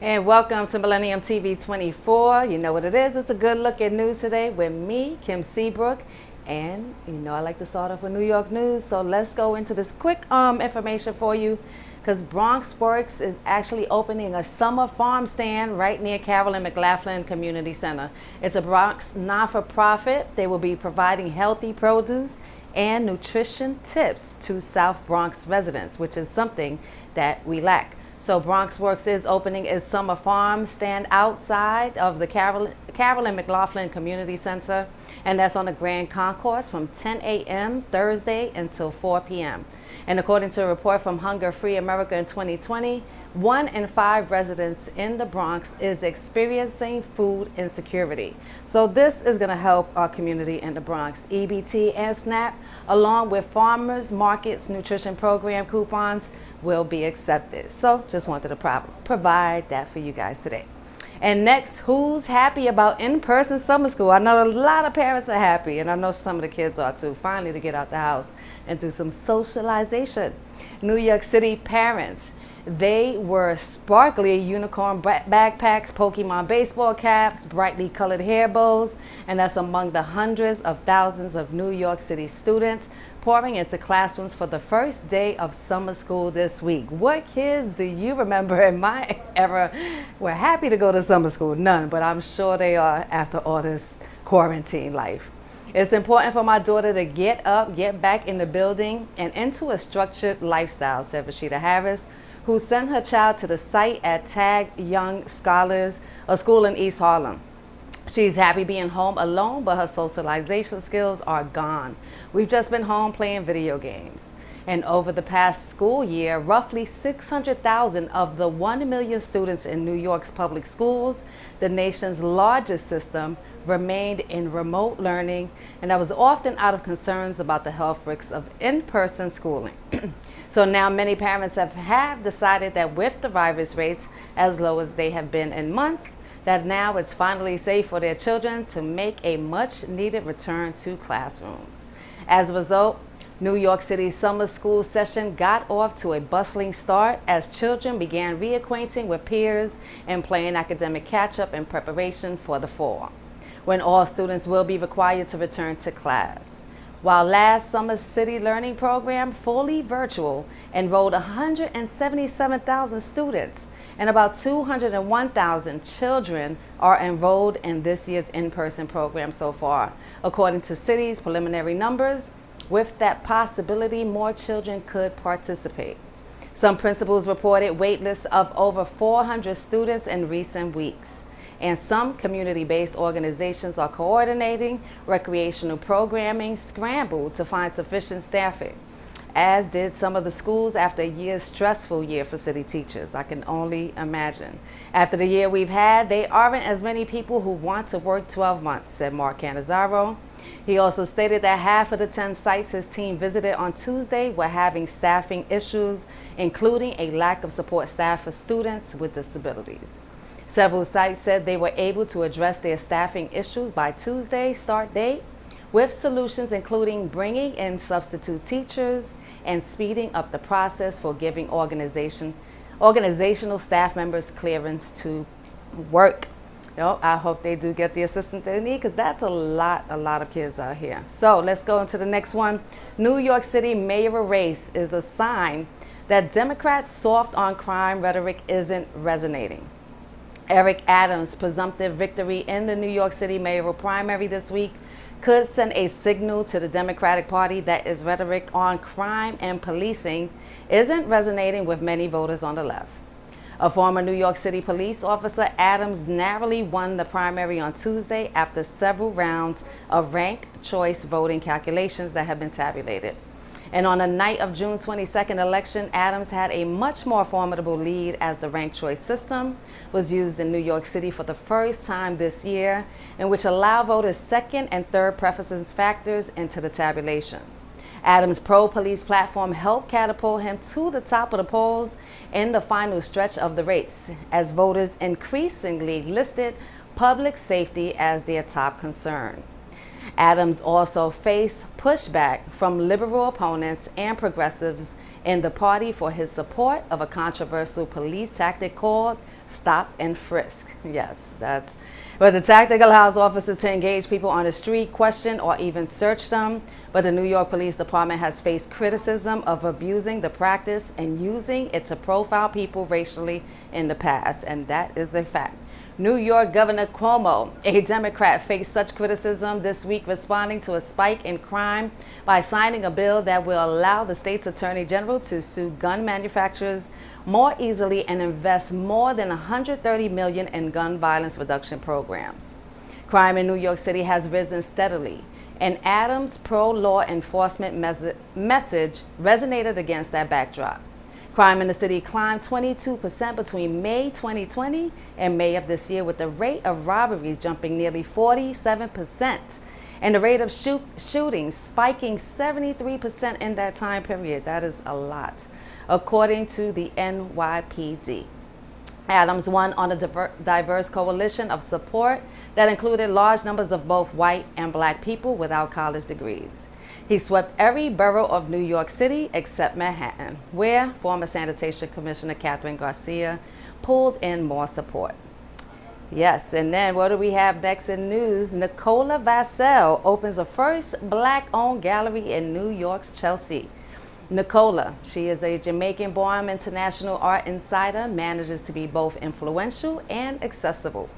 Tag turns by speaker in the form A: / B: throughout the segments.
A: And welcome to Millennium TV 24. You know what it is. It's a good look at news today with me, Kim Seabrook. And you know I like to start off with New York news. So let's go into this quick information for you. Because Bronx Works is actually opening a summer farm stand right near Carroll and McLaughlin Community Center. It's a Bronx not-for-profit. They will be providing healthy produce and nutrition tips to South Bronx residents, which is something that we lack. So Bronx Works is opening its summer farm stand outside of the Carroll and McLaughlin Community Center, and that's on the Grand Concourse from 10 a.m. Thursday until 4 p.m. And according to a report from Hunger Free America in 2020, 1 in 5 residents in the Bronx is experiencing food insecurity. So this is going to help our community in the Bronx. EBT and SNAP, along with farmers markets nutrition program coupons, will be accepted. So just wanted to provide that for you guys today. And next, who's happy about in-person summer school? I know a lot of parents are happy, and I know some of the kids are too, finally to get out the house and do some socialization. New York City parents, they were sparkly unicorn backpacks, Pokemon baseball caps, brightly colored hair bows, and that's among the hundreds of thousands of New York City students pouring into classrooms for the first day of summer school this week. What kids do you remember in my era were happy to go to summer school? None, but I'm sure they are after all this quarantine life. It's important for my daughter to get up, get back in the building, and into a structured lifestyle, said Rashida Harris, who sent her child to the site at Tag Young Scholars, a school in East Harlem. She's happy being home alone, but her socialization skills are gone. We've just been home playing video games. And over the past school year, roughly 600,000 of the 1 million students in New York's public schools, the nation's largest system, remained in remote learning, and that was often out of concerns about the health risks of in-person schooling. So now many parents have decided that with the virus rates as low as they have been in months, that now it's finally safe for their children to make a much needed return to classrooms. As a result, New York City's summer school session got off to a bustling start as children began reacquainting with peers and playing academic catch-up in preparation for the fall, when all students will be required to return to class. While last summer's City Learning Program, fully virtual, enrolled 177,000 students, and about 201,000 children are enrolled in this year's in-person program so far. According to City's preliminary numbers, with that possibility, more children could participate. Some principals reported wait lists of over 400 students in recent weeks. And some community-based organizations are coordinating recreational programming scrambled to find sufficient staffing, as did some of the schools after a stressful year for city teachers. I can only imagine. After the year we've had, there aren't as many people who want to work 12 months, said Mark Cannizzaro. He also stated that half of the 10 sites his team visited on Tuesday were having staffing issues, including a lack of support staff for students with disabilities. Several sites said they were able to address their staffing issues by Tuesday's start date, with solutions including bringing in substitute teachers and speeding up the process for giving organizational staff members clearance to work. I hope they do get the assistance they need, because that's a lot of kids out here. So let's go into the next one. New York City mayoral race is a sign that Democrats' soft on crime rhetoric isn't resonating. Eric Adams' presumptive victory in the New York City mayoral primary this week could send a signal to the Democratic Party that its rhetoric on crime and policing isn't resonating with many voters on the left. A former New York City police officer, Adams narrowly won the primary on Tuesday after several rounds of ranked choice voting calculations that have been tabulated. And on the night of June 22nd election, Adams had a much more formidable lead as the ranked choice system was used in New York City for the first time this year, in which allowed voters' second and third preference factors into the tabulation. Adams' pro-police platform helped catapult him to the top of the polls in the final stretch of the race, as voters increasingly listed public safety as their top concern. Adams also faced pushback from liberal opponents and progressives in the party for his support of a controversial police tactic called stop and frisk. Yes, that's. But the tactic allows officers to engage people on the street, question, or even search them. But the New York Police Department has faced criticism of abusing the practice and using it to profile people racially in the past, and that is a fact. New York Governor Cuomo, a Democrat, faced such criticism this week, responding to a spike in crime by signing a bill that will allow the state's attorney general to sue gun manufacturers more easily and invest more than $130 million in gun violence reduction programs. Crime in New York City has risen steadily, and Adams' pro-law enforcement message resonated against that backdrop. Crime in the city climbed 22% between May 2020 and May of this year, with the rate of robberies jumping nearly 47% and the rate of shootings spiking 73% in that time period. That is a lot, according to the NYPD. Adams won on a diverse coalition of support that included large numbers of both white and black people without college degrees. He swept every borough of New York City except Manhattan, where former Sanitation Commissioner Catherine Garcia pulled in more support. Yes, and then what do we have next in news? Nicola Vassell opens the first black-owned gallery in New York's Chelsea. Nicola, she is a Jamaican-born international art insider, manages to be both influential and accessible.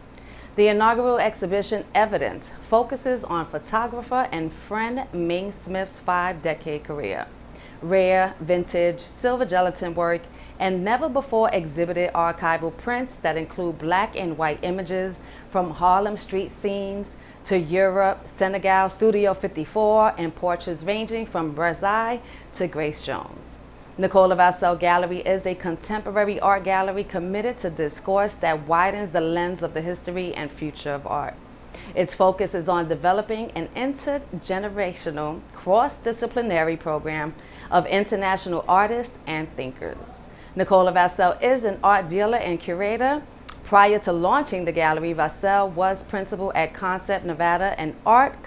A: The inaugural exhibition, Evidence, focuses on photographer and friend Ming Smith's 5-decade career. Rare, vintage, silver gelatin work, and never-before exhibited archival prints that include black and white images from Harlem street scenes to Europe, Senegal, Studio 54, and portraits ranging from Versailles to Grace Jones. Nicola Vassell Gallery is a contemporary art gallery committed to discourse that widens the lens of the history and future of art. Its focus is on developing an intergenerational, cross-disciplinary program of international artists and thinkers. Nicola Vassell is an art dealer and curator. Prior to launching the gallery, Vassell was principal at Concept Nevada, an art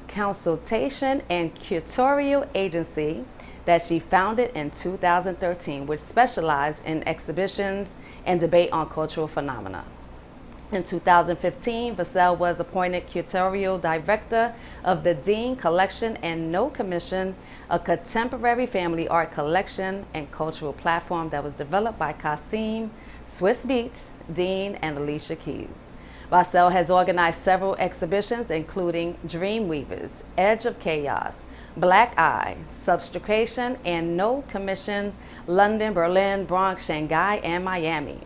A: consultation and curatorial agency that she founded in 2013, which specialized in exhibitions and debate on cultural phenomena. In 2015, Vassell was appointed curatorial director of the Dean Collection and No Commission, a contemporary family art collection and cultural platform that was developed by Kasim, Swiss Beats, Dean, and Alicia Keys. Vassell has organized several exhibitions, including Dreamweavers, Edge of Chaos, Black Eye, Substration, and No Commission, London, Berlin, Bronx, Shanghai, and Miami.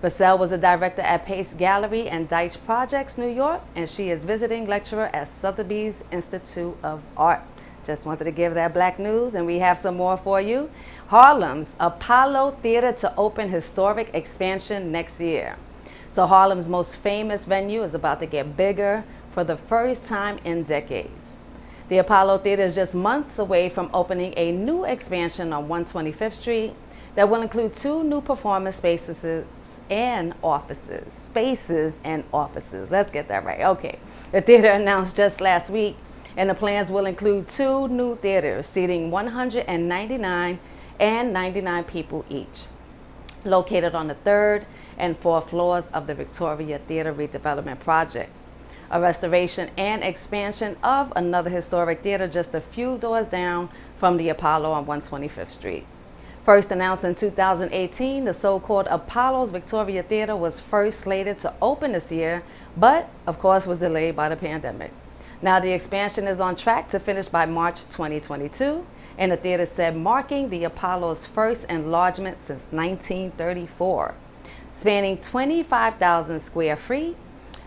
A: Vassell was a director at Pace Gallery and Deitch Projects, New York, and she is visiting lecturer at Sotheby's Institute of Art. Just wanted to give that black news, and we have some more for you. Harlem's Apollo Theater to open historic expansion next year. So Harlem's most famous venue is about to get bigger for the first time in decades. The Apollo Theater is just months away from opening a new expansion on 125th Street that will include 2 new performance spaces and offices. Let's get that right. Okay. The theater announced just last week, and the plans will include 2 new theaters seating 199 and 99 people each, located on the 3rd and 4th floors of the Victoria Theater redevelopment project. A restoration and expansion of another historic theater just a few doors down from the Apollo on 125th Street. First announced in 2018, the so-called Apollo's Victoria Theater was first slated to open this year, but of course was delayed by the pandemic. Now the expansion is on track to finish by March 2022, and the theater said marking the Apollo's first enlargement since 1934. Spanning 25,000 square feet,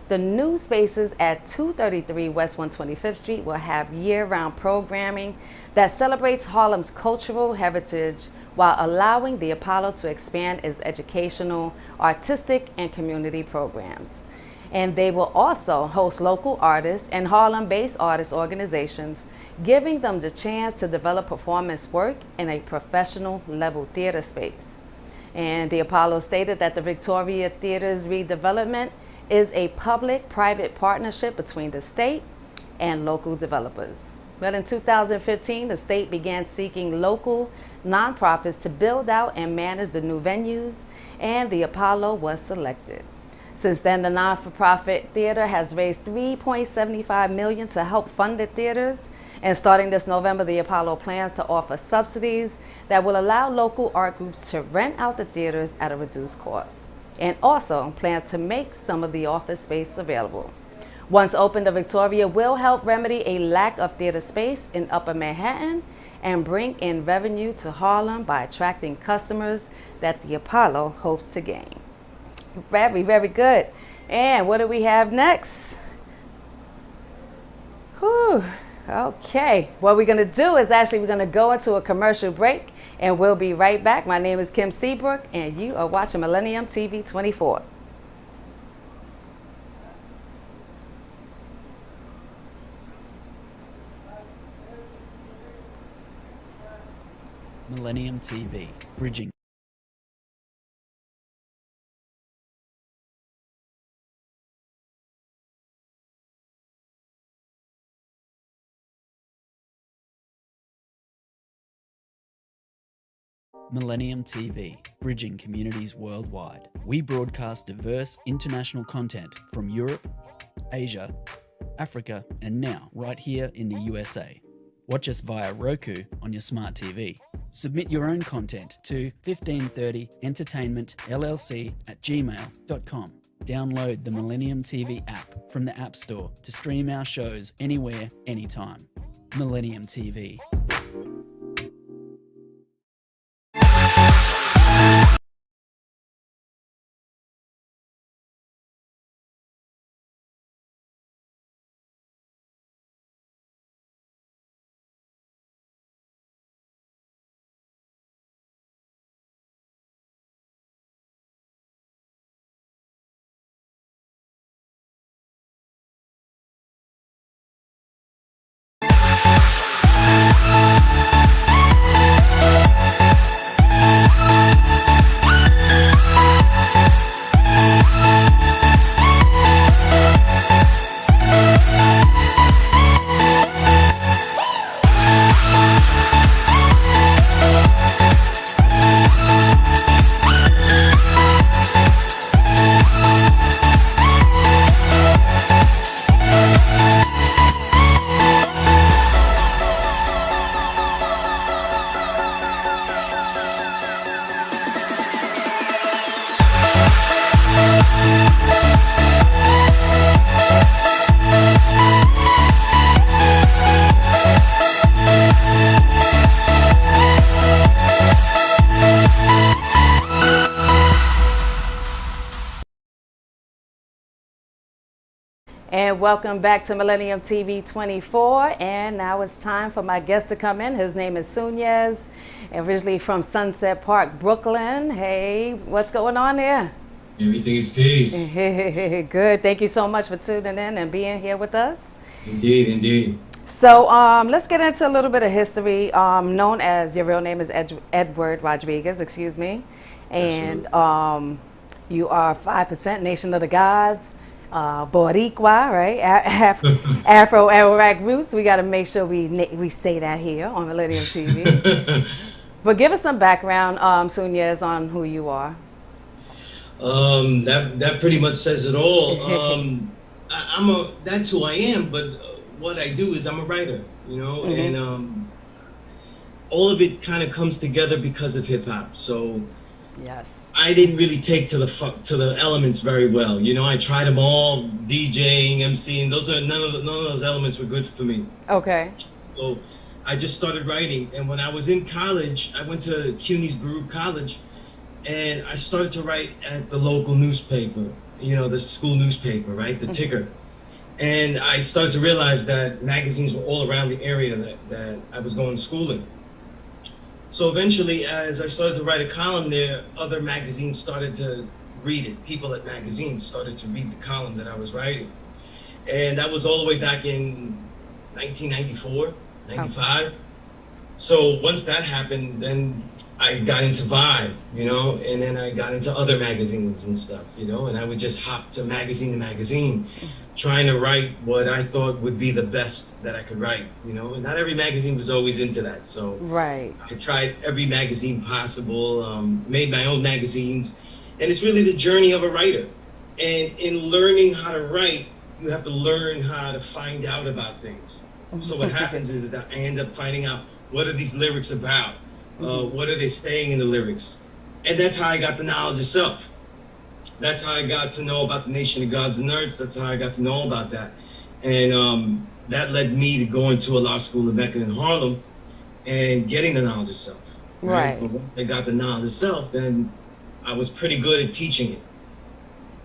A: the new spaces at 233 West 125th Street will have year-round programming that celebrates Harlem's cultural heritage while allowing the Apollo to expand its educational, artistic, and community programs. And they will also host local artists and Harlem-based artist organizations, giving them the chance to develop performance work in a professional level theater space. And the Apollo stated that the Victoria Theater's redevelopment is a public-private partnership between the state and local developers. But in 2015, the state began seeking local nonprofits to build out and manage the new venues, and the Apollo was selected. Since then, the non-for-profit theater has raised $3.75 million to help fund the theaters. And starting this November, the Apollo plans to offer subsidies that will allow local art groups to rent out the theaters at a reduced cost, and also plans to make some of the office space available. Once open, the Victoria will help remedy a lack of theater space in Upper Manhattan and bring in revenue to Harlem by attracting customers that the Apollo hopes to gain. Very, very good. And what do we have next? Whew. Okay, what we're going to do is we're going to go into a commercial break, and we'll be right back. My name is Kim Seabrook, and you are watching Millennium TV 24.
B: Millennium TV, bridging. Millennium TV, bridging communities worldwide. We broadcast diverse international content from Europe, Asia, Africa, and now right here in the USA. Watch us via Roku on your smart TV. Submit your own content to 1530entertainmentllc@gmail.com. Download the Millennium TV app from the App Store to stream our shows anywhere, anytime. Millennium TV.
A: And welcome back to Millennium TV 24. And now it's time for my guest to come in. His name is Sunez, originally from Sunset Park, Brooklyn. Hey, what's going on there?
C: Everything is peace.
A: Good. Thank you so much for tuning in and being here with us.
C: Indeed, indeed.
A: So let's get into a little bit of history. Known as, your real name is Edward Rodriguez, excuse me. And you are 5% Nation of the Gods. Boricua, right? Afro-Iraq roots. We got to make sure we say that here on Millennium TV. But give us some background, Sunez, on who you are.
C: That pretty much says it all. That's who I am. But what I do is I'm a writer, you know, and all of it kind of comes together because of hip hop. So.
A: Yes.
C: I didn't really take to the elements very well. You know, I tried them all, DJing, MCing. None of those elements were good for me.
A: Okay.
C: So I just started writing, and when I was in college, I went to CUNY's Baruch College, and I started to write at the local newspaper. You know, the school newspaper, right? The Ticker. And I started to realize that magazines were all around the area that I was going to school in. So eventually, as I started to write a column there, other magazines started to read it. People at magazines started to read the column that I was writing. And that was all the way back in 1994, 95. So once that happened, then I got into Vibe, you know, and then I got into other magazines and stuff, you know, and I would just hop to magazine, trying to write what I thought would be the best that I could write, you know, and not every magazine was always into that. So
A: right.
C: I tried every magazine possible, made my own magazines, And it's really the journey of a writer. And in learning how to write, you have to learn how to find out about things. So what happens is that I end up finding out, what are these lyrics about? What are they saying in the lyrics? And that's how I got the knowledge of self. That's how I got to know about the nation of gods and nerds. That's how I got to know about that. And that led me to going to a law school in Mecca in Harlem and getting the knowledge of self.
A: Right.
C: But once I got the knowledge of self, then I was pretty good at teaching it.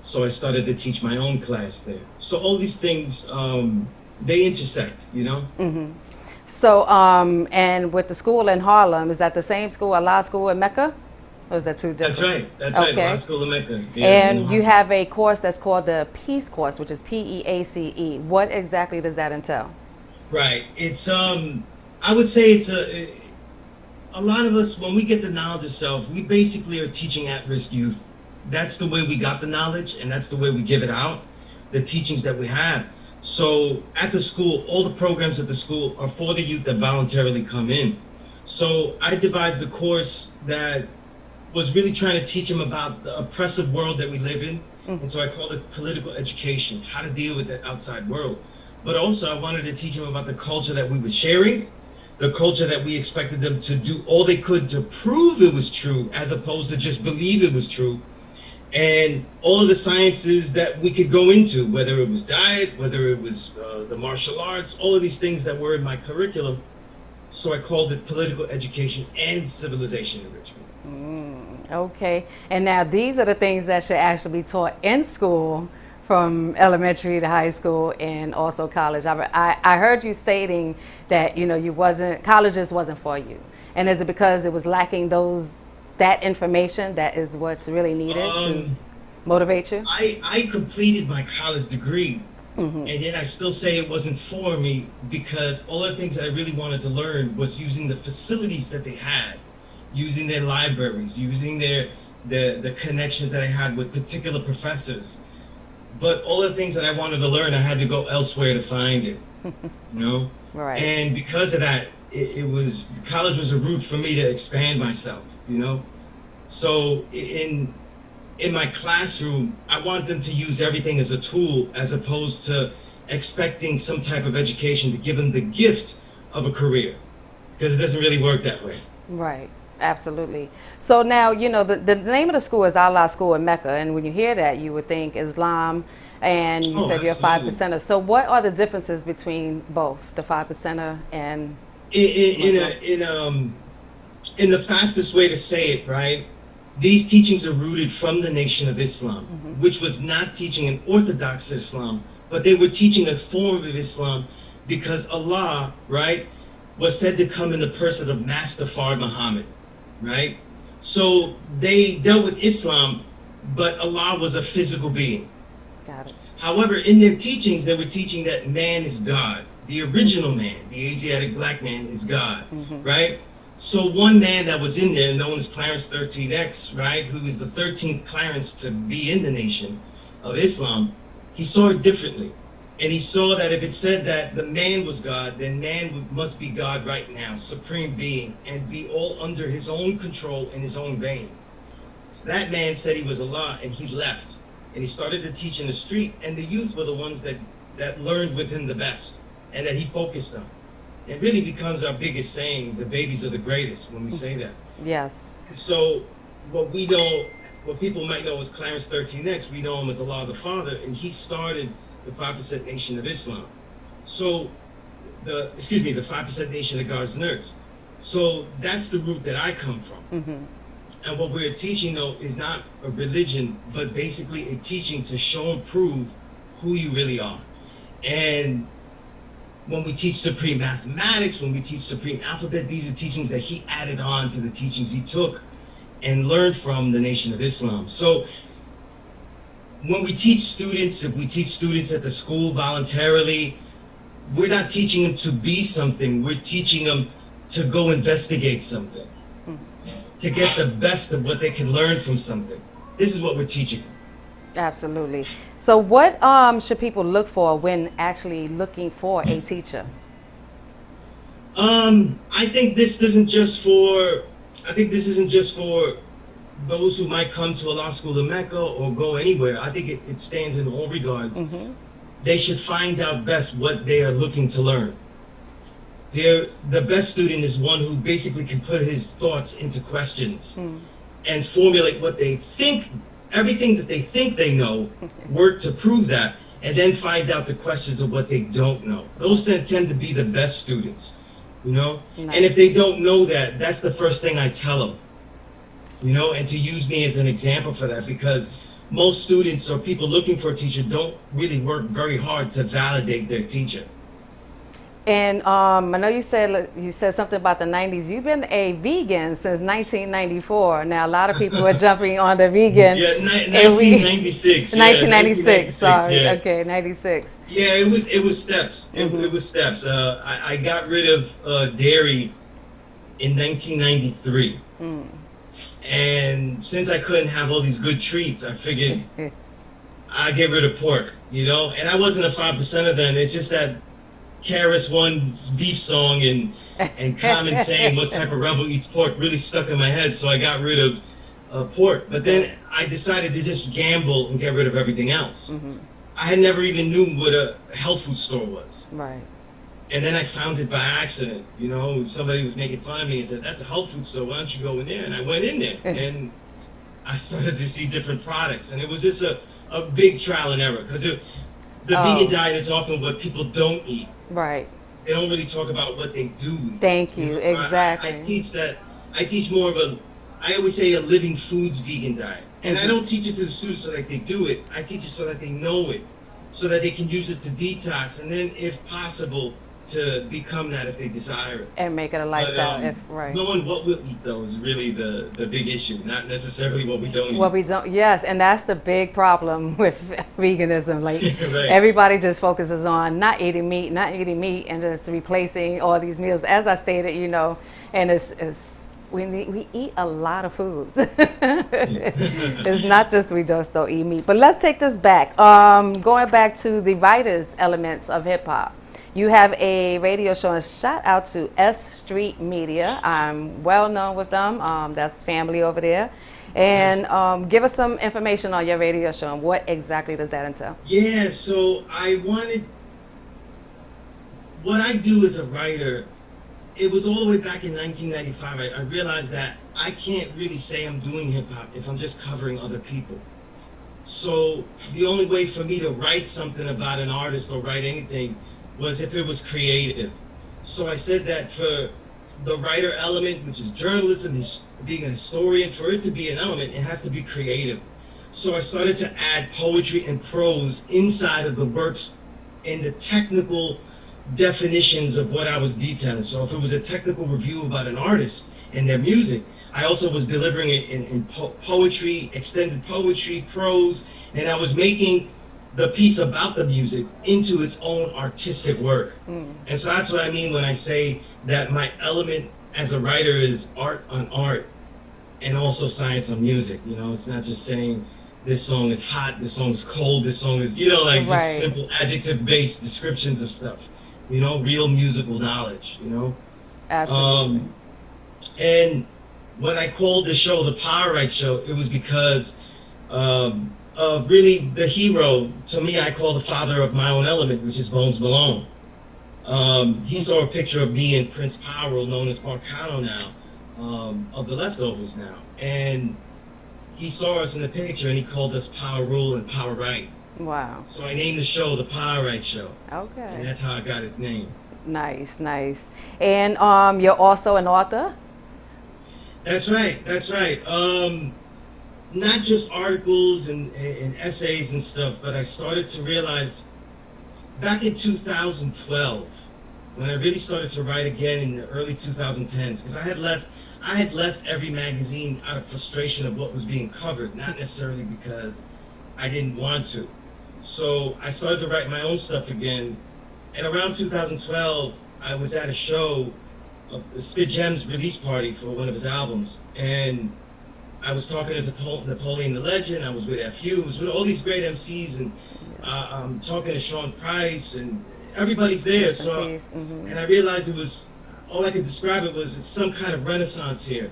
C: So I started to teach my own class there. So all these things, they intersect, you know?
A: Mm-hmm. So, and with the school in Harlem, is that the same school, a law school in Mecca? Or is that two different?
C: That's right. That's right. Law school in Mecca. Yeah,
A: and you have a course that's called the Peace Course, which is PEACE. What exactly does that entail?
C: Right. It's I would say it's a lot of us, when we get the knowledge of self, we basically are teaching at-risk youth. That's the way we got the knowledge, and that's the way we give it out, the teachings that we have. So at the school, all the programs at the school are for the youth that voluntarily come in. So I devised a course that was really trying to teach them about the oppressive world that we live in. And so I called it political education, how to deal with the outside world. But also I wanted to teach them about the culture that we were sharing, the culture that we expected them to do all they could to prove it was true, as opposed to just believe it was true. And all of the sciences that we could go into, whether it was diet, whether it was the martial arts, all of these things that were in my curriculum. So I called it political education and civilization enrichment.
A: Okay. And now these are the things that should actually be taught in school, from elementary to high school and also college. I heard you stating that, you know, college just wasn't for you. And is it because it was lacking that information that is what's really needed to motivate you?
C: I completed my college degree, and yet I still say it wasn't for me, because all the things that I really wanted to learn was using the facilities that they had, using their libraries, using the connections that I had with particular professors. But all the things that I wanted to learn, I had to go elsewhere to find it, you know? Right. And because of that, college was a route for me to expand myself, you know? So in my classroom, I want them to use everything as a tool, as opposed to expecting some type of education to give them the gift of a career, because it doesn't really work that way.
A: Right. Absolutely. So now, you know, the name of the school is Allah School in Mecca, and when you hear that, you would think Islam, and you said you're a 5%er. So what are the differences between both, the 5%er and
C: in the fastest way to say it, right? These teachings are rooted from the Nation of Islam, which was not teaching an orthodox Islam, but they were teaching a form of Islam, because Allah, right, was said to come in the person of Master Fard Muhammad. Right? So they dealt with Islam, but Allah was a physical being.
A: Got it.
C: However, in their teachings, they were teaching that man is God. The original man, the Asiatic black man, is God. Right? So one man that was in there, known as Clarence 13X, right, who is the 13th Clarence to be in the Nation of Islam, he saw it differently. And he saw that if it said that the man was God, then man must be God right now, supreme being, and be all under his own control in his own vein. So that man said he was Allah, and he left. And he started to teach in the street, and the youth were the ones that learned with him the best, and that he focused on. It really becomes our biggest saying, the babies are the greatest, when we say that.
A: Yes.
C: So what people might know as Clarence 13X, we know him as Allah the Father, and he started the 5% Nation of Islam. So, the 5% Nation of God's Nerds. So that's the route that I come from. And what we're teaching, though, is not a religion, but basically a teaching to show and prove who you really are. And when we teach Supreme Mathematics, when we teach Supreme Alphabet, these are teachings that he added on to the teachings he took and learned from the Nation of Islam. So when we teach students, if we teach students at the school voluntarily, we're not teaching them to be something. We're teaching them to go investigate something, to get the best of what they can learn from something. This is what we're teaching.
A: Absolutely. So what should people look for when actually looking for a teacher?
C: I think this isn't just for those who might come to a law school in Mecca or go anywhere, I think it stands in all regards. They should find out best what they are looking to learn. The best student is one who basically can put his thoughts into questions and formulate what they think, everything that they think they know, work to prove that, and then find out the questions of what they don't know. Those tend to be the best students, you know?
A: Nice.
C: And if they don't know that, that's the first thing I tell them, you know, and to use me as an example for that, because most students or people looking for a teacher don't really work very hard to validate their teacher.
A: And I know you said something about the 90s. You've been a vegan since 1994. Now, a lot of people are jumping on the vegan.
C: Yeah, 1996.
A: 1996, sorry.
C: Yeah.
A: Okay, 96.
C: Yeah, it was steps. It was steps. I got rid of dairy in 1993. And since I couldn't have all these good treats, I figured I'd get rid of pork, you know? And I wasn't a 5%er then. It's just that Karis One's beef song and Common saying what type of rebel eats pork really stuck in my head, so I got rid of pork. But then I decided to just gamble and get rid of everything else. I had never even knew what a health food store was.
A: Right.
C: And then I found it by accident. You know, somebody was making fun of me and said, "That's a health food store, why don't you go in there?" And I went in there and I started to see different products. And it was just a big trial and error, because the vegan diet is often what people don't eat.
A: Right.
C: They don't really talk about what they do eat.
A: Thank you.
C: So
A: Exactly.
C: I teach more of I always say a living foods vegan diet. And I don't teach it to the students so that they do it. I teach it so that they know it, so that they can use it to detox, and then if possible, to become that if they desire it.
A: And make it a lifestyle. Right.
C: Knowing what we'll eat, though, is really the big issue, not necessarily what we don't eat.
A: What we don't, yes, and that's the big problem with veganism. Like
C: Right.
A: everybody just focuses on not eating meat, and just replacing all these meals. As I stated, you know, and we eat a lot of food. It's not just we just don't eat meat. But let's take this back. Going back to the writers' elements of hip hop. You have a radio show, and shout out to S Street Media. I'm well known with them. That's family over there. And give us some information on your radio show and what exactly does that entail?
C: Yeah, so what I do as a writer, it was all the way back in 1995. I realized that I can't really say I'm doing hip hop if I'm just covering other people. So the only way for me to write something about an artist or write anything was if it was creative. So I said that for the writer element, which is journalism, being a historian, for it to be an element, it has to be creative. So I started to add poetry and prose inside of the works in the technical definitions of what I was detailing. So if it was a technical review about an artist and their music, I also was delivering it in poetry, extended poetry, prose, and I was making the piece about the music into its own artistic work. And so that's what I mean when I say that my element as a writer is art on art and also science on music. You know, it's not just saying this song is hot, this song is cold, this song is, you know, like just simple adjective-based descriptions of stuff. You know, real musical knowledge, you know?
A: Absolutely.
C: And when I called the show the Power Right Show, it was because of really the hero, to me, I call the father of my own element, which is Bones Malone. He saw a picture of me and Prince Power, known as Marcano now, of the Leftovers now. And he saw us in the picture and he called us Power Rule and Power Right.
A: Wow.
C: So I named the show the Power Right Show.
A: Okay.
C: And that's how I got its name.
A: Nice, nice. And you're also an author?
C: That's right. Not just articles and essays and stuff, but I started to realize back in 2012, when I really started to write again in the early 2010s, because I had left every magazine out of frustration of what was being covered, not necessarily because I didn't want to. So I started to write my own stuff again. And around 2012, I was at a show, a Spit Gems release party for one of his albums, and I was talking to Napoleon the Legend, I was with FU, I was with all these great MCs, and I'm talking to Sean Price, and everybody's there. So, and I realized it was, all I could describe it was, it's some kind of renaissance here.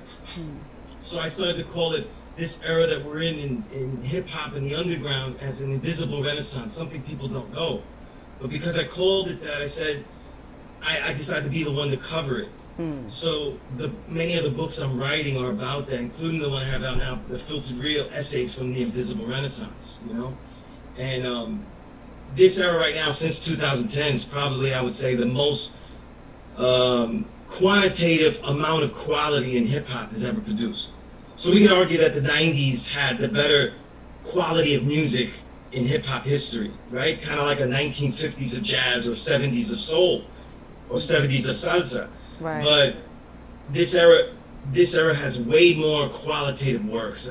C: So I started to call it this era that we're in hip hop and the underground as an invisible renaissance, something people don't know. But because I called it that, I said, I decided to be the one to cover it. So many of the books I'm writing are about that, including the one I have out now, the Filtered Real Essays from the Invisible Renaissance, you know? And this era right now, since 2010, is probably, I would say, the most quantitative amount of quality in hip hop has ever produced. So we could argue that the 90s had the better quality of music in hip hop history, right? Kind of like a 1950s of jazz or 70s of soul or 70s of salsa.
A: Right.
C: But this era has way more qualitative works.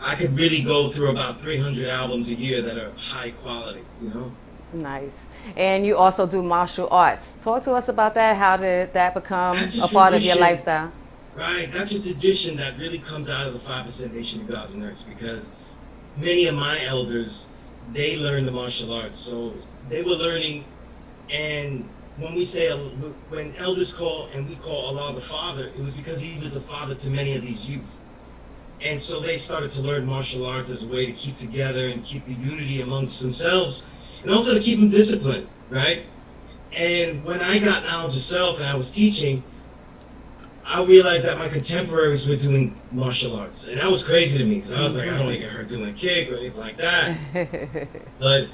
C: I could really go through about 300 albums a year that are high quality, you know?
A: Nice. And you also do martial arts. Talk to us about that. How did that become a part of your lifestyle?
C: Right. That's a tradition that really comes out of the 5% Nation of Gods and Earths, because many of my elders, they learned the martial arts. So they were learning, and when elders call and we call Allah the Father, it was because he was a father to many of these youth. And so they started to learn martial arts as a way to keep together and keep the unity amongst themselves, and also to keep them disciplined, right? And when I got knowledge of self and I was teaching, I realized that my contemporaries were doing martial arts. And that was crazy to me, because I was like, I don't want to get hurt doing a kick or anything like that. But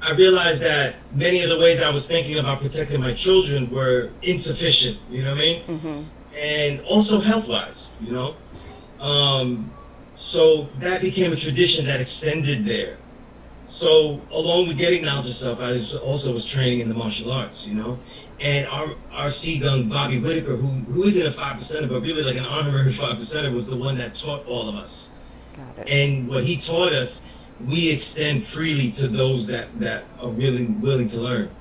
C: I realized that many of the ways I was thinking about protecting my children were insufficient, you know what I mean? Mm-hmm. And also health-wise, you know? So that became a tradition that extended there. So along with getting knowledge of self, I was training in the martial arts, you know? And our C-Gun, Bobby Whitaker, who isn't a 5%er, but really like an honorary 5%er, was the one that taught all of us. Got it. And what he taught us, we extend freely to those that are really willing to learn.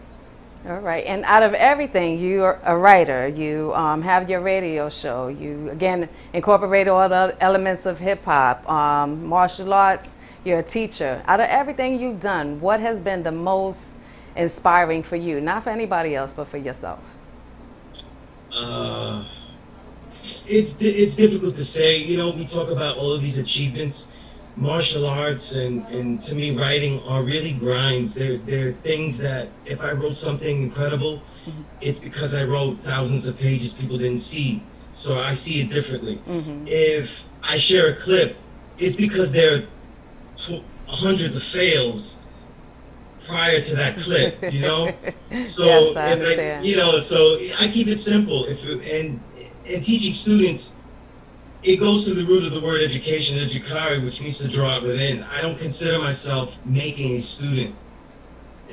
A: All right. And out of everything, you're a writer. You have your radio show. You, again, incorporate all the elements of hip-hop, martial arts. You're a teacher. Out of everything you've done, what has been the most inspiring for you? Not for anybody else, but for yourself.
C: It's difficult to say. You know, we talk about all of these achievements. Martial arts and to me, writing are really grinds. They're things that if I wrote something incredible, mm-hmm. it's because I wrote thousands of pages people didn't see. So I see it differently. Mm-hmm. If I share a clip, it's because there are hundreds of fails prior to that clip, you know? So,
A: yes, I understand.
C: So I keep it simple. And teaching students, it goes to the root of the word education, educare, which means to draw it within. I don't consider myself making a student.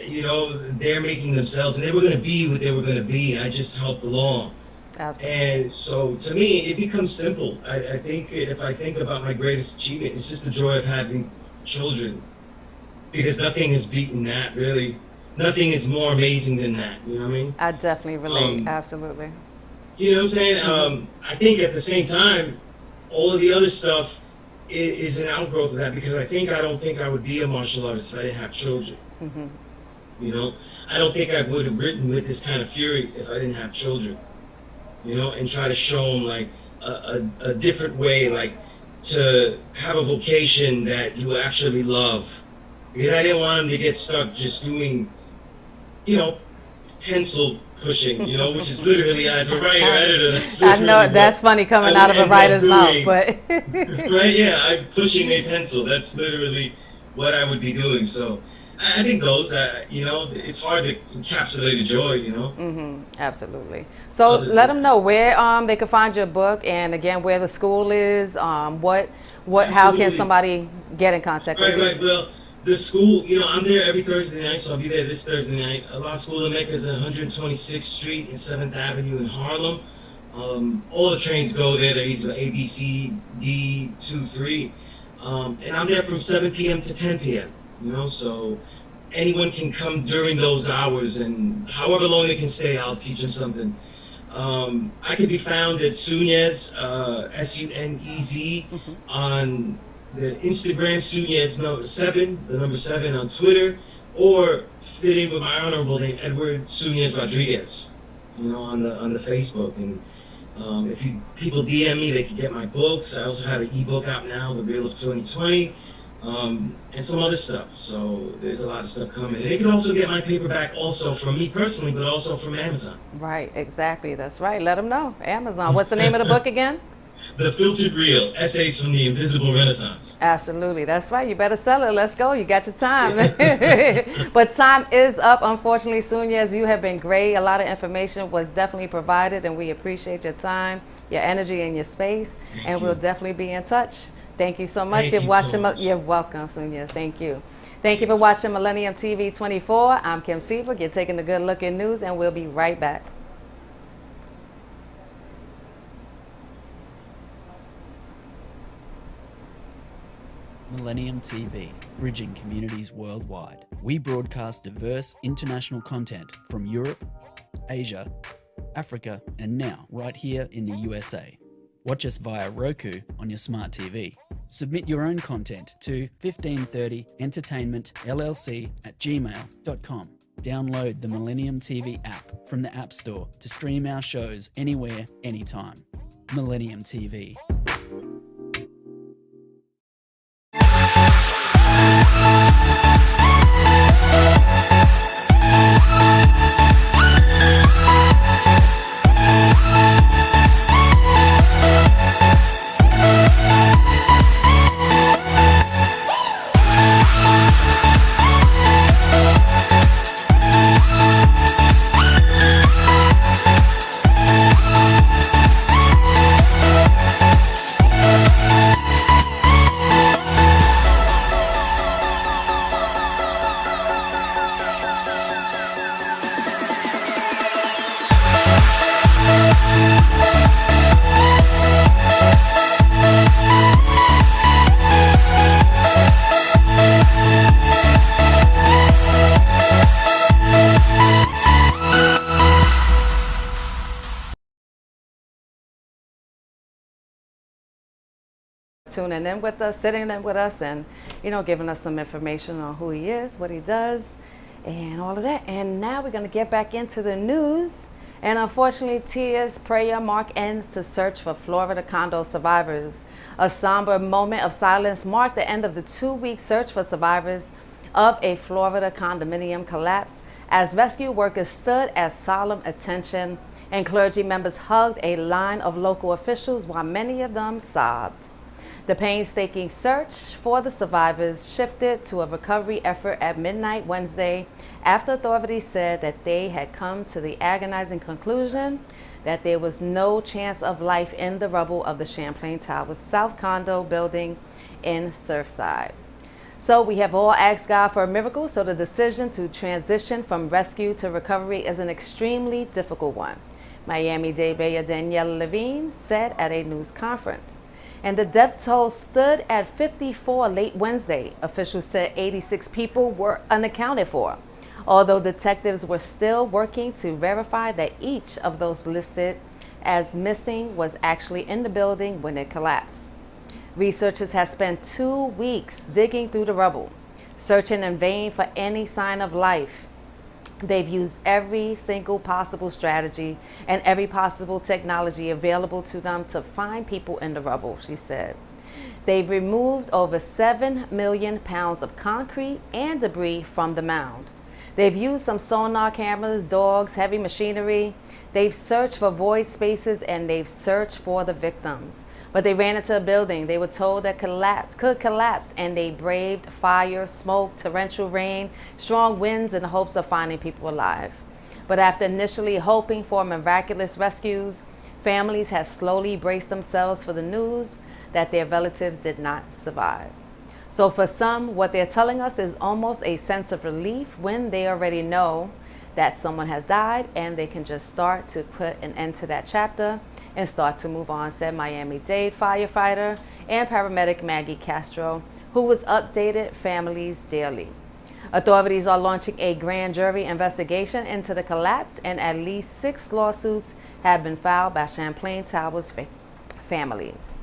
C: You know, they're making themselves, and they were going to be what they were going to be. I just helped along. Absolutely. And so to me, it becomes simple. I think if I think about my greatest achievement, it's just the joy of having children. Because nothing has beaten that, really. Nothing is more amazing than that, you know what I mean?
A: I definitely relate, absolutely.
C: You know what I'm saying? I think at the same time, all of the other stuff is an outgrowth of that, because I don't think I would be a martial artist if I didn't have children. Mm-hmm. You know? I don't think I would have written with this kind of fury if I didn't have children. You know, and try to show them like a different way, like to have a vocation that you actually love. Because I didn't want them to get stuck just doing, you know, pencil pushing, you know, which is literally, as a writer, editor, that's literally
A: I know, that's funny coming out of a writer's mouth, but...
C: Right, yeah, I'm pushing a pencil. That's literally what I would be doing. So I think those, you know, it's hard to encapsulate the joy, you know? Mm-hmm,
A: absolutely. So let them know where they can find your book, and again, where the school is, how can somebody get in contact with you?
C: Right, well, the school, you know, I'm there every Thursday night, so I'll be there this Thursday night. Allah School of Mecca is at 126th Street and 7th Avenue in Harlem. All the trains go there. They're easy, A, B, C, D, 2, 3. And I'm there from 7 p.m. to 10 p.m., you know, so anyone can come during those hours, and however long they can stay, I'll teach them something. I can be found at Sunez, Sunez, on the Instagram, Sunez7, the number 7 on Twitter, or fit in with my honorable name, Edward Sunez Rodriguez, you know, on the Facebook. And If people DM me, they can get my books. I also have an ebook out now, The Real of 2020, and some other stuff. So there's a lot of stuff coming. And they can also get my paperback also from me personally, but also from Amazon.
A: Right, exactly. That's right. Let them know. Amazon. What's the name of the book again?
C: The Filtered Real, Essays from the Invisible Renaissance.
A: Absolutely. That's right. You better sell it. Let's go. You got your time. But time is up, unfortunately, Sunyas. You have been great. A lot of information was definitely provided, and we appreciate your time, your energy, and your space. And we'll definitely be in touch. Thank you so much.
C: Thank you so much.
A: You're welcome, Sunyas. Thank you. Thank you for watching Millennium TV 24. I'm Kim Seabrook. You're taking a good look at news, and we'll be right back.
B: Millennium TV, bridging communities worldwide. We broadcast diverse international content from Europe, Asia, Africa, and now right here in the USA. Watch us via Roku on your smart TV. Submit your own content to 1530entertainmentllc@gmail.com. Download the Millennium TV app from the App Store to stream our shows anywhere, anytime. Millennium TV.
A: Tuning in with us, sitting in with us, and giving us some information on who he is, what he does, and all of that. And now we're going to get back into the news. And unfortunately, tears, prayer mark ends to search for Florida condo survivors. A somber moment of silence marked the end of the 2-week search for survivors of a Florida condominium collapse as rescue workers stood at solemn attention and clergy members hugged a line of local officials while many of them sobbed. The painstaking search for the survivors shifted to a recovery effort at midnight Wednesday after authorities said that they had come to the agonizing conclusion that there was no chance of life in the rubble of the Champlain Towers South condo building in Surfside. So we have all asked God for a miracle, so the decision to transition from rescue to recovery is an extremely difficult one, Miami-Dade Mayor Danielle Levine said at a news conference. And the death toll stood at 54 late Wednesday. Officials said 86 people were unaccounted for, although detectives were still working to verify that each of those listed as missing was actually in the building when it collapsed. Researchers have spent 2 weeks digging through the rubble, searching in vain for any sign of life. They've used every single possible strategy and every possible technology available to them to find people in the rubble, she said. They've removed over 7 million pounds of concrete and debris from the mound. They've used some sonar cameras, dogs, heavy machinery. They've searched for void spaces and they've searched for the victims. But they ran into a building they were told that could collapse, and they braved fire, smoke, torrential rain, strong winds in the hopes of finding people alive. But after initially hoping for miraculous rescues, families have slowly braced themselves for the news that their relatives did not survive. So for some, what they're telling us is almost a sense of relief when they already know that someone has died and they can just start to put an end to that chapter and start to move on, said Miami-Dade firefighter and paramedic Maggie Castro, who was updated families daily. Authorities are launching a grand jury investigation into the collapse, and at least 6 lawsuits have been filed by Champlain Towers families.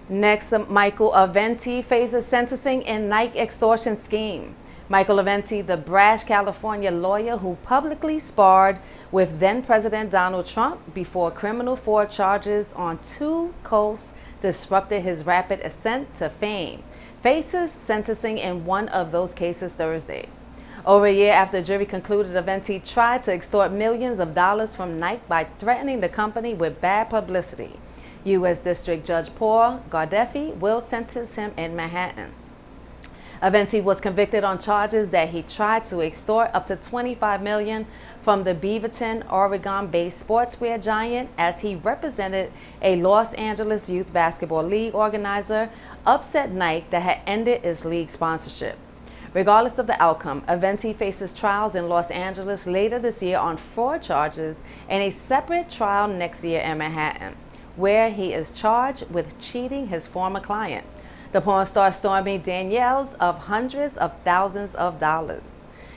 A: Next, Michael Aventi faces sentencing in Nike extortion scheme. Michael Aventi, the brash California lawyer who publicly sparred with then-President Donald Trump before criminal fraud charges on two coasts disrupted his rapid ascent to fame, faces sentencing in one of those cases Thursday. Over a year after the jury concluded Aventi tried to extort millions of dollars from Nike by threatening the company with bad publicity, U.S. District Judge Paul Gardeffi will sentence him in Manhattan. Aventi was convicted on charges that he tried to extort up to $25 million from the Beaverton, Oregon-based sportswear giant as he represented a Los Angeles Youth Basketball League organizer upset Nike that had ended its league sponsorship. Regardless of the outcome, Aventi faces trials in Los Angeles later this year on fraud charges and a separate trial next year in Manhattan, where he is charged with cheating his former client, the porn star Stormy Daniels, of hundreds of thousands of dollars.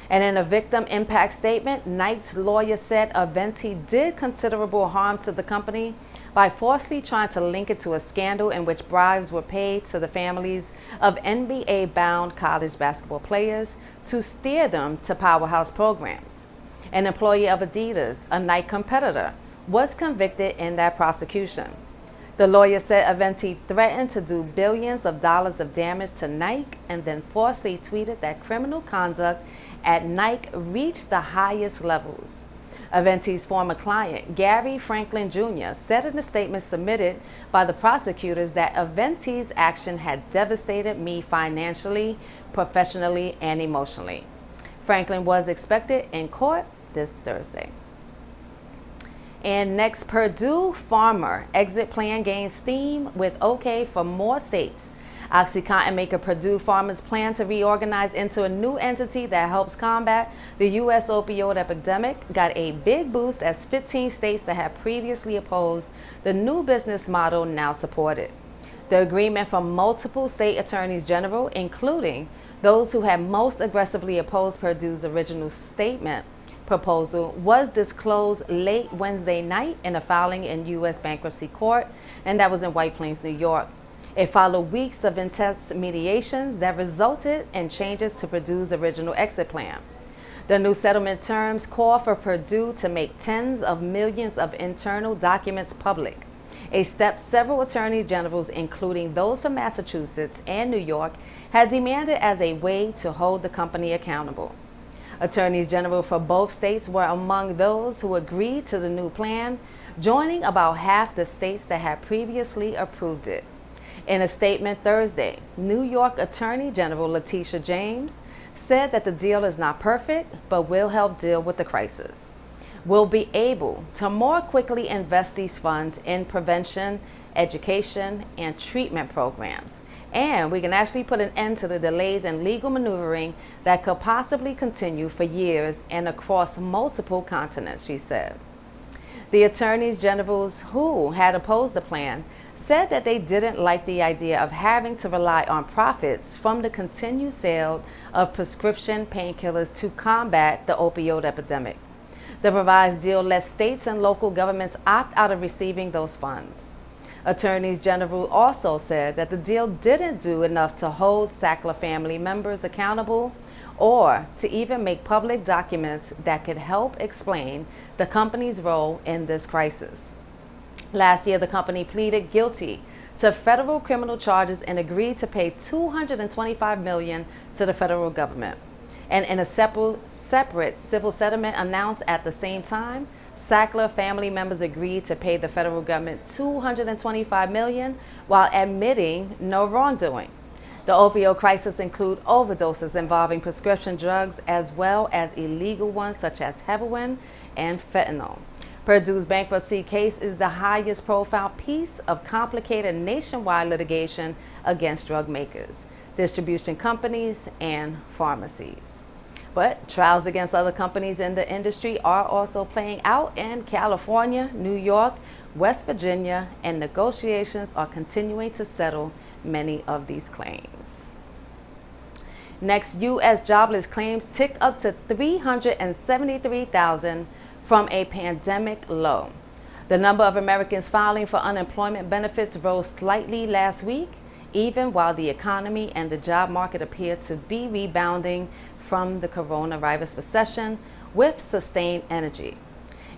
A: And in a victim impact statement, Nike's lawyer said Aventi did considerable harm to the company by falsely trying to link it to a scandal in which bribes were paid to the families of NBA-bound college basketball players to steer them to powerhouse programs. An employee of Adidas, a Nike competitor, was convicted in that prosecution. The lawyer said Aventi threatened to do billions of dollars of damage to Nike and then falsely tweeted that criminal conduct at Nike reached the highest levels. Aventi's former client, Gary Franklin Jr., said in a statement submitted by the prosecutors that Aventi's action had devastated me financially, professionally, and emotionally. Franklin was expected in court this Thursday. And next, Purdue farmer exit plan gains steam with okay for more states. OxyContin maker Purdue Farmers plan to reorganize into a new entity that helps combat the U.S. opioid epidemic got a big boost as 15 states that had previously opposed the new business model now support it. The agreement from multiple state attorneys general, including those who had most aggressively opposed Purdue's original statement proposal, was disclosed late Wednesday night in a filing in U.S. bankruptcy court, and that was in White Plains, New York. It followed weeks of intense mediations that resulted in changes to Purdue's original exit plan. The new settlement terms call for Purdue to make tens of millions of internal documents public, a step several attorneys generals, including those from Massachusetts and New York, had demanded as a way to hold the company accountable. Attorneys general for both states were among those who agreed to the new plan, joining about half the states that had previously approved it. In a statement Thursday, New York Attorney General Letitia James said that the deal is not perfect, but will help deal with the crisis. We'll be able to more quickly invest these funds in prevention, education, and treatment programs. And we can actually put an end to the delays in legal maneuvering that could possibly continue for years and across multiple continents, she said. The attorneys generals who had opposed the plan said that they didn't like the idea of having to rely on profits from the continued sale of prescription painkillers to combat the opioid epidemic. The revised deal lets states and local governments opt out of receiving those funds. Attorneys general also said that the deal didn't do enough to hold Sackler family members accountable or to even make public documents that could help explain the company's role in this crisis. Last year, the company pleaded guilty to federal criminal charges and agreed to pay $225 million to the federal government. And in a separate civil settlement announced at the same time, Sackler family members agreed to pay the federal government $225 million while admitting no wrongdoing. The opioid crisis includes overdoses involving prescription drugs as well as illegal ones such as heroin and fentanyl. Purdue's bankruptcy case is the highest profile piece of complicated nationwide litigation against drug makers, distribution companies, and pharmacies. But trials against other companies in the industry are also playing out in California, New York, West Virginia, and negotiations are continuing to settle many of these claims. Next, U.S. jobless claims tick up to 373,000 from a pandemic low. The number of Americans filing for unemployment benefits rose slightly last week, even while the economy and the job market appear to be rebounding from the coronavirus recession with sustained energy.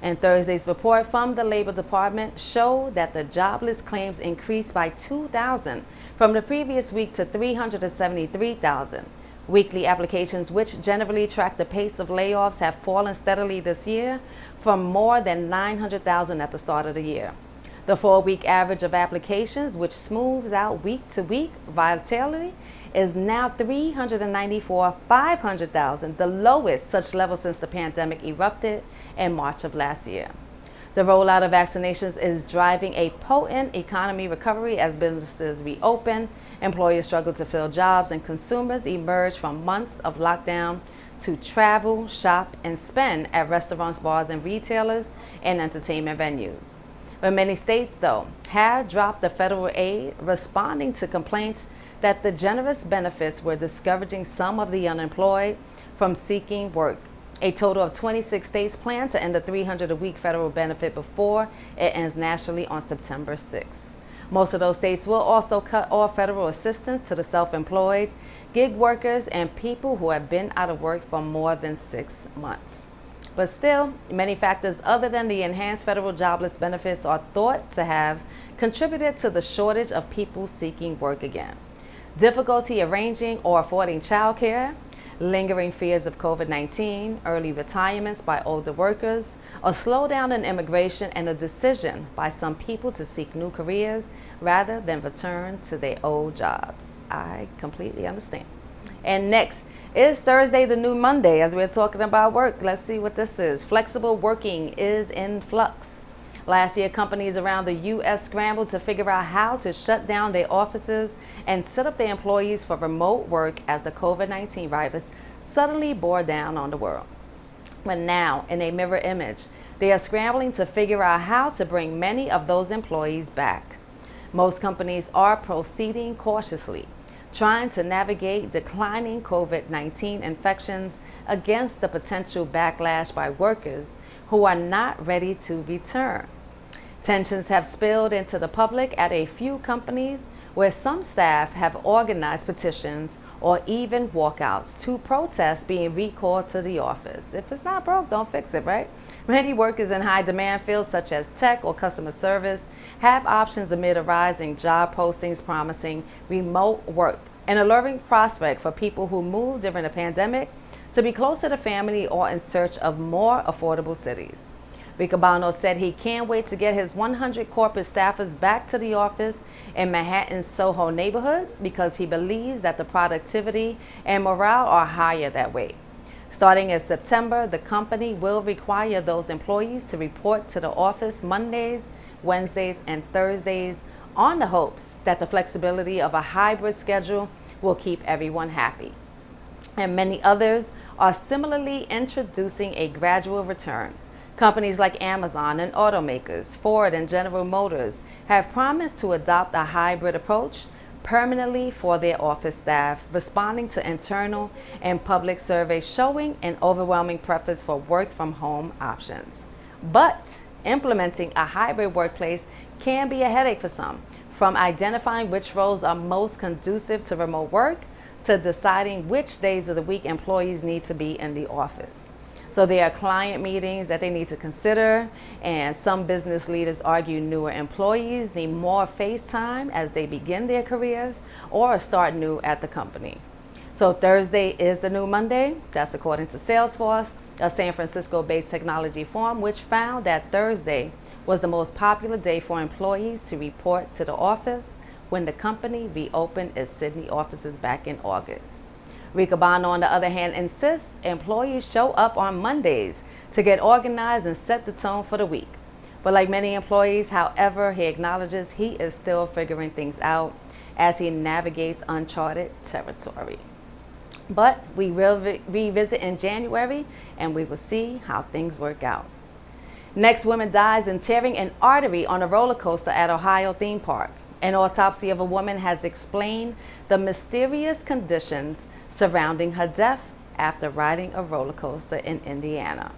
A: And Thursday's report from the Labor Department showed that the jobless claims increased by 2,000 from the previous week to 373,000. Weekly applications, which generally track the pace of layoffs, have fallen steadily this year from more than 900,000 at the start of the year. The 4-week average of applications, which smooths out week-to-week volatility, is now 394,500,000, the lowest such level since the pandemic erupted in March of last year. The rollout of vaccinations is driving a potent economy recovery as businesses reopen, employers struggle to fill jobs, and consumers emerge from months of lockdown to travel, shop, and spend at restaurants, bars, and retailers and entertainment venues. But many states, though, have dropped the federal aid, responding to complaints that the generous benefits were discouraging some of the unemployed from seeking work. A total of 26 states plan to end the $300 a week federal benefit before it ends nationally on September 6th. Most of those states will also cut off federal assistance to the self-employed, gig workers, and people who have been out of work for more than 6 months. But still, many factors other than the enhanced federal jobless benefits are thought to have contributed to the shortage of people seeking work again. Difficulty arranging or affording child care, lingering fears of COVID-19, early retirements by older workers, a slowdown in immigration, and a decision by some people to seek new careers rather than return to their old jobs. I completely understand. And next is Thursday, the new Monday, as we're talking about work. Let's see what this is. Flexible working is in flux. Last year, companies around the U.S. scrambled to figure out how to shut down their offices and set up their employees for remote work as the COVID-19 virus suddenly bore down on the world. But now, in a mirror image, they are scrambling to figure out how to bring many of those employees back. Most companies are proceeding cautiously, trying to navigate declining COVID-19 infections against the potential backlash by workers who are not ready to return. Tensions have spilled into the public at a few companies where some staff have organized petitions or even walkouts to protest being recalled to the office. If it's not broke, don't fix it, right? Many workers in high demand fields such as tech or customer service have options amid a rise in job postings promising remote work, an alluring prospect for people who moved during the pandemic to be closer to family or in search of more affordable cities. Riccobono said he can't wait to get his 100 corporate staffers back to the office in Manhattan's Soho neighborhood because he believes that the productivity and morale are higher that way. Starting in September, the company will require those employees to report to the office Mondays, Wednesdays, and Thursdays on the hopes that the flexibility of a hybrid schedule will keep everyone happy. And many others are similarly introducing a gradual return. Companies like Amazon and automakers, Ford and General Motors have promised to adopt a hybrid approach permanently for their office staff, responding to internal and public surveys showing an overwhelming preference for work from home options. But implementing a hybrid workplace can be a headache for some, from identifying which roles are most conducive to remote work to deciding which days of the week employees need to be in the office. So there are client meetings that they need to consider, and some business leaders argue newer employees need more face time as they begin their careers or start new at the company. So Thursday is the new Monday. That's according to Salesforce, a San Francisco-based technology firm, which found that Thursday was the most popular day for employees to report to the office when the company reopened its Sydney offices back in August. Riccobono, on the other hand, insists employees show up on Mondays to get organized and set the tone for the week. But like many employees, however, he acknowledges he is still figuring things out as he navigates uncharted territory. But we will revisit in January, and we will see how things work out. Next, woman dies in tearing an artery on a roller coaster at Ohio theme park. An autopsy of a woman has explained the mysterious conditions surrounding her death after riding a roller coaster in Indiana.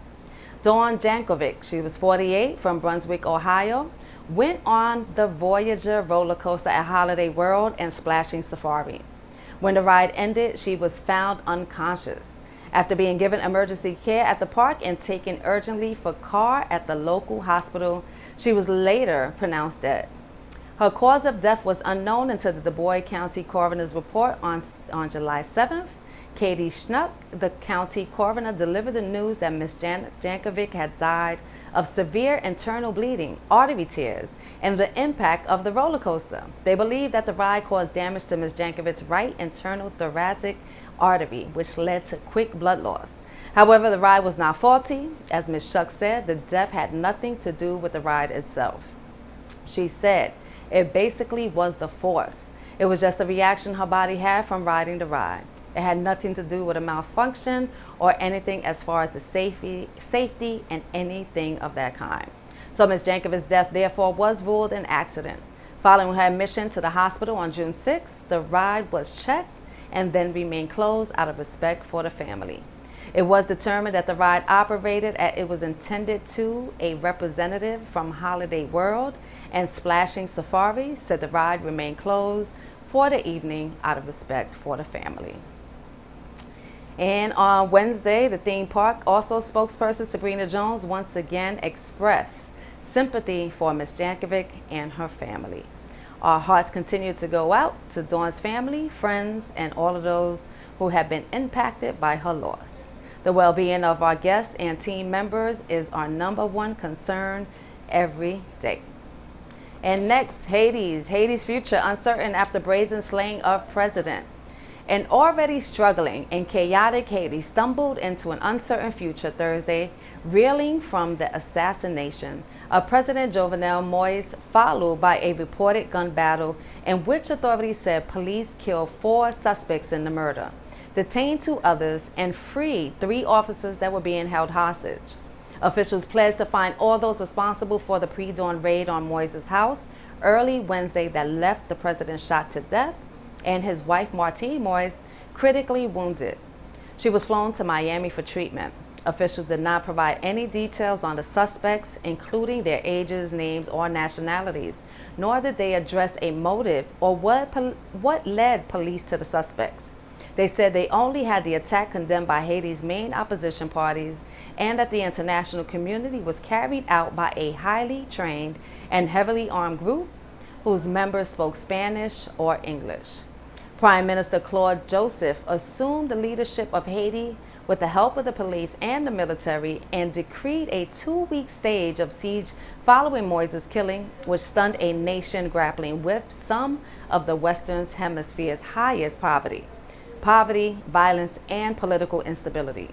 A: Dawn Jankovic, she was 48, from Brunswick, Ohio, went on the Voyager roller coaster at Holiday World and Splashing Safari. When the ride ended, she was found unconscious after being given emergency care at the park and taken urgently for care at the local hospital. She was later pronounced dead. Her cause of death was unknown until the Du Bois County Coroner's report on July 7th. Katie Schnuck, the county coroner, delivered the news that Ms. Jankovic had died of severe internal bleeding, artery tears, and the impact of the roller coaster. They believe that the ride caused damage to Ms. Jankovic's right internal thoracic artery, which led to quick blood loss. However, the ride was not faulty. As Ms. Shuck said, the death had nothing to do with the ride itself. She said it basically was the force. It was just a reaction her body had from riding the ride. It had nothing to do with a malfunction or anything as far as the safety and anything of that kind. So Ms. Jankovic's death therefore was ruled an accident. Following her admission to the hospital on June 6th, the ride was checked and then remained closed out of respect for the family. It was determined that the ride operated as it was intended to. A representative from Holiday World and Splashing Safari said the ride remained closed for the evening out of respect for the family. And on Wednesday, the theme park also spokesperson Sabrina Jones once again expressed sympathy for Ms. Jankovic and her family. Our hearts continue to go out to Dawn's family, friends, and all of those who have been impacted by her loss. The well-being of our guests and team members is our #1 concern every day. And next, Haiti's future uncertain after brazen slaying of president. An already struggling and chaotic Haiti stumbled into an uncertain future Thursday, reeling from the assassination of President Jovenel Moïse, followed by a reported gun battle in which authorities said police killed 4 suspects in the murder, detained 2 others, and freed 3 officers that were being held hostage. Officials pledged to find all those responsible for the pre-dawn raid on Moïse's house early Wednesday that left the president shot to death and his wife Martine Moïse critically wounded. She was flown to Miami for treatment. Officials did not provide any details on the suspects, including their ages, names, or nationalities, nor did they address a motive or what led police to the suspects. They said they only had the attack condemned by Haiti's main opposition parties and that the international community was carried out by a highly trained and heavily armed group whose members spoke Spanish or English. Prime Minister Claude Joseph assumed the leadership of Haiti with the help of the police and the military and decreed a 2-week stage of siege following Moïse's killing, which stunned a nation grappling with some of the Western Hemisphere's highest poverty, violence, and political instability.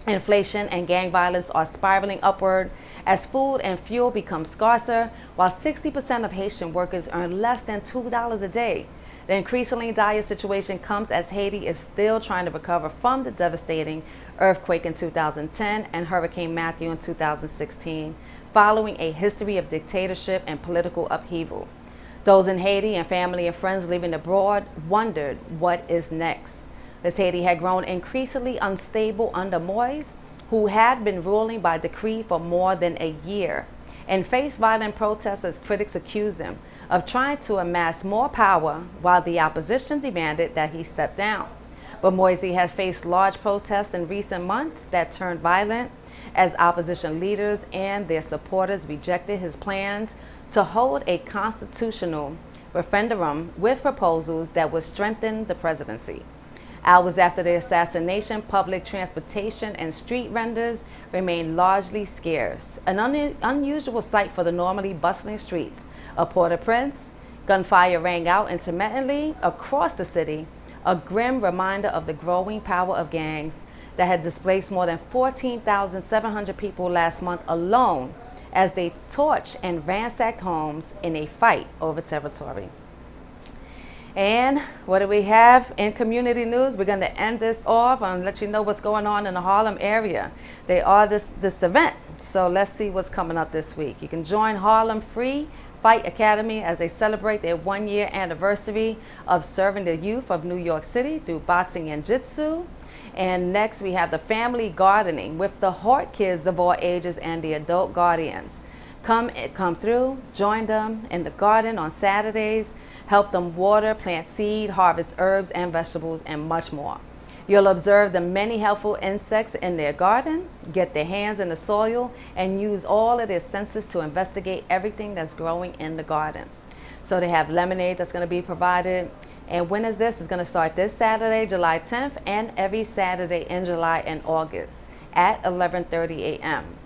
A: Inflation and gang violence are spiraling upward as food and fuel become scarcer, while 60% of Haitian workers earn less than $2 a day. The increasingly dire situation comes as Haiti is still trying to recover from the devastating earthquake in 2010 and Hurricane Matthew in 2016, following a history of dictatorship and political upheaval. Those in Haiti and family and friends living abroad wondered what is next. As Haiti had grown increasingly unstable under Moïse, who had been ruling by decree for more than a year, and faced violent protests as critics accused him of trying to amass more power while the opposition demanded that he step down. But Moïse has faced large protests in recent months that turned violent as opposition leaders and their supporters rejected his plans to hold a constitutional referendum with proposals that would strengthen the presidency. Hours after the assassination, public transportation and street vendors remained largely scarce, an unusual sight for the normally bustling streets of Port-au-Prince. Gunfire rang out intermittently across the city, a grim reminder of the growing power of gangs that had displaced more than 14,700 people last month alone as they torched and ransacked homes in a fight over territory. And what do we have in community news? We're going to end this off and let you know what's going on in the Harlem area. They are this event, so let's see what's coming up this week. You can join Harlem Free Fight Academy as they celebrate their 1-year anniversary of serving the youth of New York City through boxing and jitsu. And next we have the family gardening with the Hort kids of all ages and the adult guardians. Come through, join them in the garden on Saturdays, help them water, plant seed, harvest herbs and vegetables, and much more. You'll observe the many helpful insects in their garden, get their hands in the soil, and use all of their senses to investigate everything that's growing in the garden. So they have lemonade that's going to be provided. And when is this? It's going to start this Saturday, July 10th, and every Saturday in July and August at 11:30 a.m.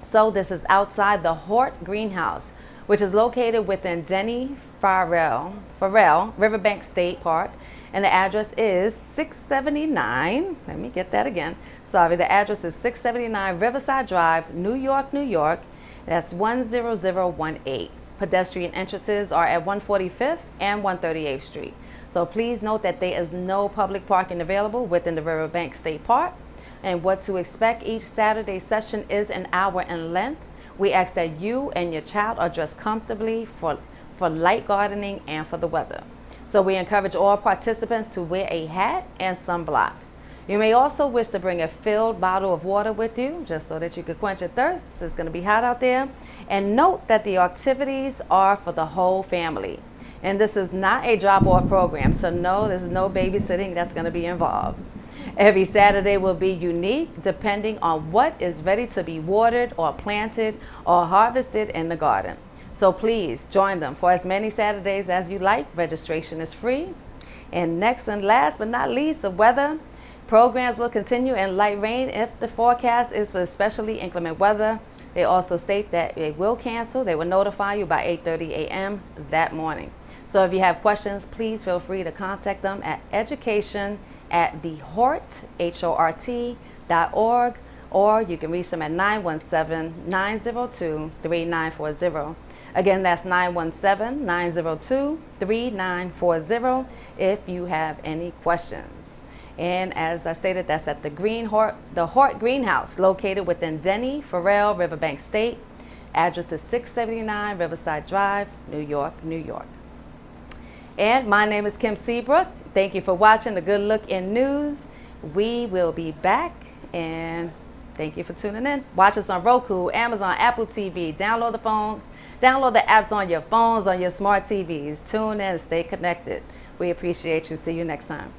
A: So this is outside the Hort Greenhouse, which is located within Denny Farrell Riverbank State Park. And the address is 679, let me get that again. Sorry, the address is 679 Riverside Drive, New York, New York. That's 10018. Pedestrian entrances are at 145th and 138th Street. So please note that there is no public parking available within the Riverbank State Park. And what to expect, each Saturday session is an hour in length. We ask that you and your child are dressed comfortably for light gardening and for the weather. So we encourage all participants to wear a hat and sunblock. You may also wish to bring a filled bottle of water with you, just so that you could quench your thirst. It's going to be hot out there. And note that the activities are for the whole family. And this is not a drop-off program, so no, there's no babysitting that's going to be involved. Every Saturday will be unique depending on what is ready to be watered or planted or harvested in the garden. So please join them for as many Saturdays as you like. Registration is free. And next and last but not least, the weather. Programs will continue in light rain if the forecast is for especially inclement weather. They also state that they will cancel. They will notify you by 8:30 a.m. that morning. So if you have questions, please feel free to contact them at education@thehort.org, or you can reach them at 917-902-3940. Again, that's 917-902-3940 if you have any questions. And as I stated, that's at the Hort Greenhouse, located within Denny Farrell Riverbank State. Address is 679 Riverside Drive, New York, New York. And my name is Kim Seabrook. Thank you for watching the Good Look in News. We will be back, and thank you for tuning in. Watch us on Roku, Amazon, Apple TV. Download the apps on your phones, on your smart TVs. Tune in, stay connected. We appreciate you. See you next time.